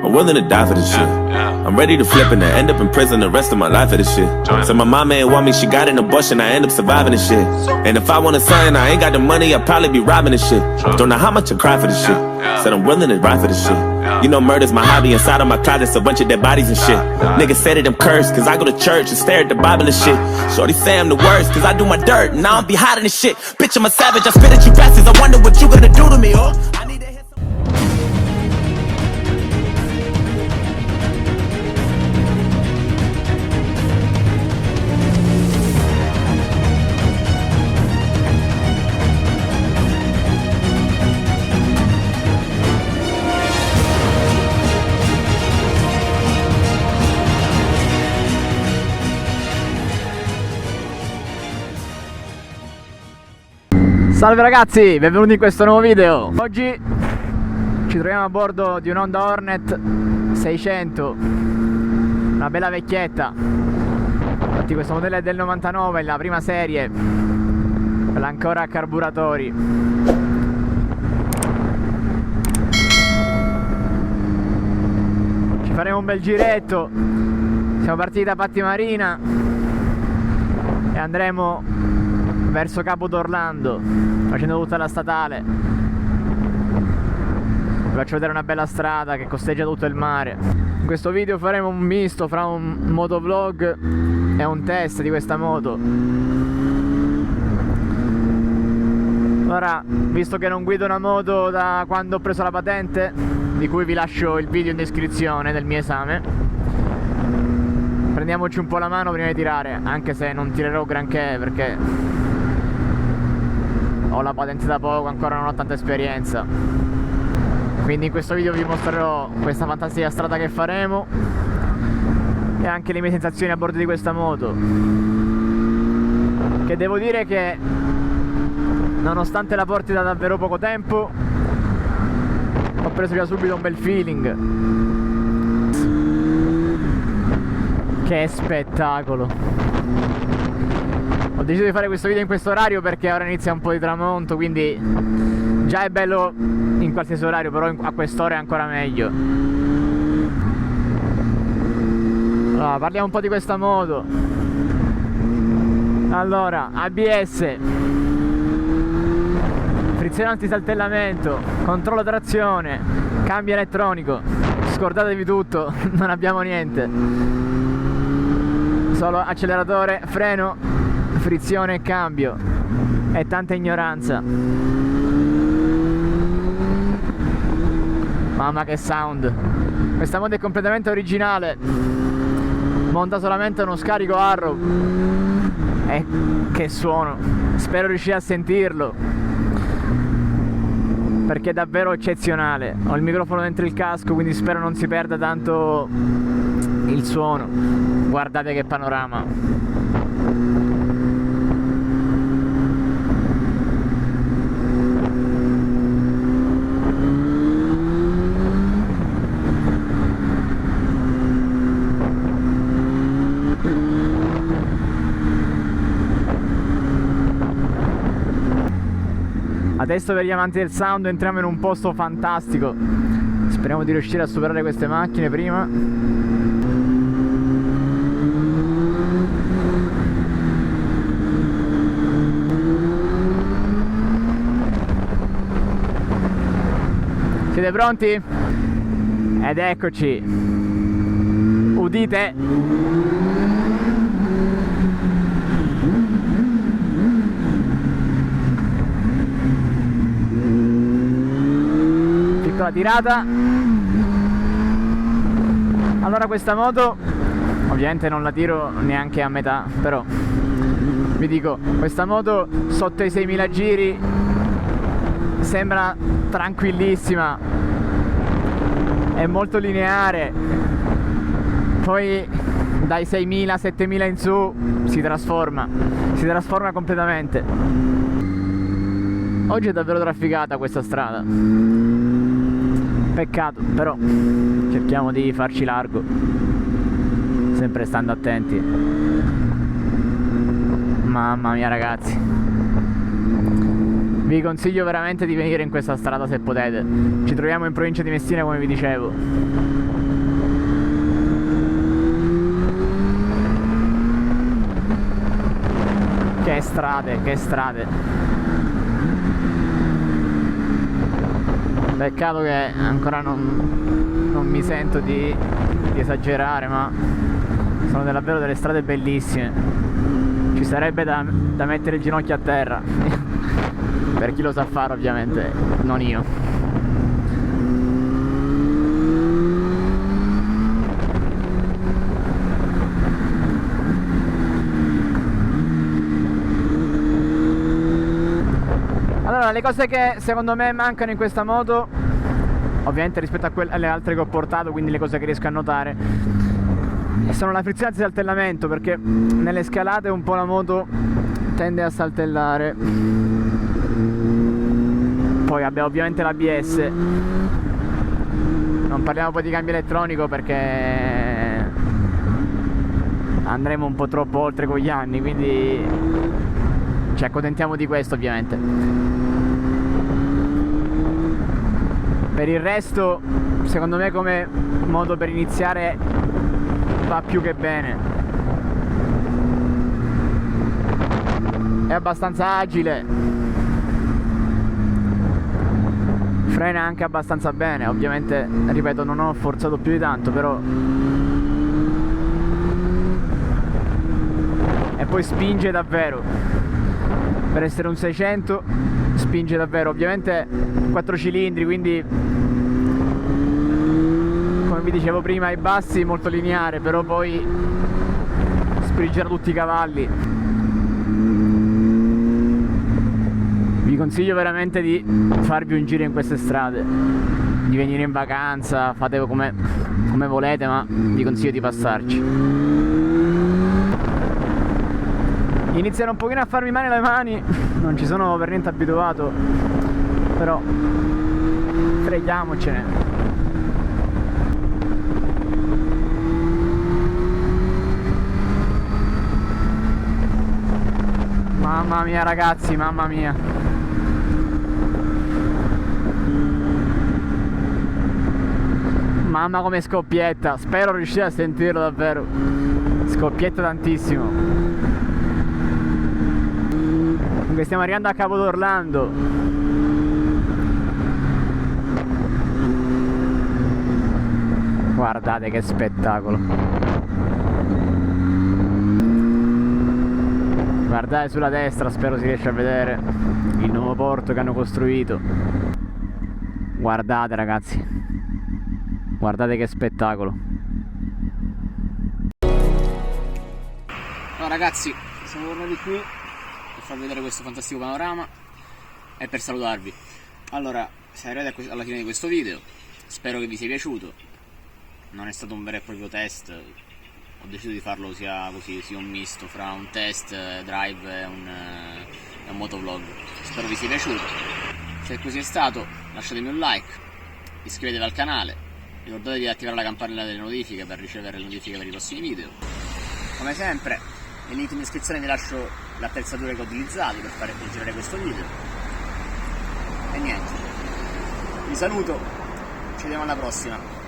I'm willing to die for this shit. I'm ready to flip and then end up in prison the rest of my life for this shit. So my mama ain't want me, she got in the bush and I end up surviving this shit. And if I want a son, I ain't got the money, I'd probably be robbing this shit. Don't know how much I cry for this shit. Said I'm willing to ride for this shit. You know murder's my hobby, inside of my closet's a bunch of dead bodies and shit. Niggas say that I'm cursed, cause I go to church and stare at the Bible and shit. Shorty say I'm the worst, cause I do my dirt and I don't be hiding this shit. Bitch, I'm a savage, I spit at you bastards, I wonder what you gonna do to me, oh. Salve ragazzi, benvenuti in questo nuovo video. Oggi ci troviamo a bordo di un Honda Hornet 600, una bella vecchietta. Infatti questo modello è del 99, la prima serie, quella ancora a carburatori. Ci faremo un bel giretto. Siamo partiti da Patti Marina e andremo verso Capo d'Orlando, facendo tutta la statale. Vi faccio vedere una bella strada che costeggia tutto il mare. In questo video faremo un misto fra un motovlog e un test di questa moto. Ora, visto che non guido una moto da quando ho preso la patente, di cui vi lascio il video in descrizione del mio esame, prendiamoci un po' la mano prima di tirare, anche se non tirerò granché perché ho la patente da poco, ancora non ho tanta esperienza. Quindi in questo video vi mostrerò questa fantastica strada che faremo e anche le mie sensazioni a bordo di questa moto, che devo dire che nonostante la porti da davvero poco tempo ho preso già subito un bel feeling. Che spettacolo! Ho deciso di fare questo video in questo orario perché ora inizia un po' di tramonto, quindi già è bello in qualsiasi orario, però a quest'ora è ancora meglio. Allora, parliamo un po' di questa moto. Allora, ABS, frizione antisaltellamento, controllo trazione, cambio elettronico. Scordatevi tutto, non abbiamo niente. Solo acceleratore, freno, frizione e cambio e tanta ignoranza. Mamma che sound! Questa moto è completamente originale, monta solamente uno scarico Arrow e che suono! Spero riuscire a sentirlo perché è davvero eccezionale. Ho il microfono dentro il casco, quindi spero non si perda tanto il suono. Guardate che panorama! Adesso per gli amanti del sound entriamo in un posto fantastico. Speriamo di riuscire a superare queste macchine prima. Siete pronti? Ed eccoci. Udite? La tirata. Allora questa moto ovviamente non la tiro neanche a metà, però vi dico, questa moto sotto i 6.000 giri sembra tranquillissima, è molto lineare, poi dai 6.000, 7.000 in su si trasforma completamente. Oggi è davvero trafficata questa strada. Peccato, però cerchiamo di farci largo, sempre stando attenti. Mamma mia ragazzi, Vi consiglio veramente di venire in questa strada se potete. Ci troviamo in provincia di Messina, come vi dicevo. Che strade, che strade. Peccato che ancora non mi sento di esagerare, ma sono davvero delle strade bellissime. Ci sarebbe da mettere il ginocchio a terra. Per chi lo sa fare, ovviamente, non io. Allora, le cose che secondo me mancano in questa moto, ovviamente rispetto alle altre che ho portato, quindi le cose che riesco a notare, sono la frizione e il saltellamento, perché nelle scalate un po' la moto tende a saltellare. Poi abbiamo ovviamente l'ABS. Non parliamo poi di cambio elettronico perché andremo un po' troppo oltre con gli anni, quindi ci accontentiamo di questo ovviamente. Per il resto, secondo me, come modo per iniziare va più che bene. È abbastanza agile, frena anche abbastanza bene. Ovviamente, ripeto, non ho forzato più di tanto, però. E poi spinge davvero. Per essere un 600 spinge davvero. Ovviamente 4 cilindri, quindi come vi dicevo prima, ai bassi molto lineare, però poi spingerà tutti i cavalli. Vi consiglio veramente di farvi un giro in queste strade, di venire in vacanza, fate come volete, ma vi consiglio di passarci. Iniziano un pochino a farmi male le mani, non ci sono per niente abituato, però freghiamocene. Mamma mia ragazzi, mamma mia. Mamma come scoppietta, spero riuscite a sentirlo davvero. Scoppietta tantissimo. Comunque stiamo arrivando a Capo d'Orlando. Guardate che spettacolo. Guardate sulla destra, spero si riesca a vedere il nuovo porto che hanno costruito. Guardate ragazzi. Guardate che spettacolo. No ragazzi, siamo tornati qui per farvi vedere questo fantastico panorama e per salutarvi. Allora, siamo arrivati alla fine di questo video, spero che vi sia piaciuto. Non è stato un vero e proprio test, ho deciso di farlo sia un misto fra un test drive e un motovlog. Spero vi sia piaciuto. Se così è stato, lasciatemi un like, iscrivetevi al canale, ricordatevi di attivare la campanella delle notifiche per ricevere le notifiche per i prossimi video. Come sempre, nel link in descrizione vi lascio l'attrezzatura che ho utilizzato per fare girare questo video. E niente, vi saluto, ci vediamo alla prossima.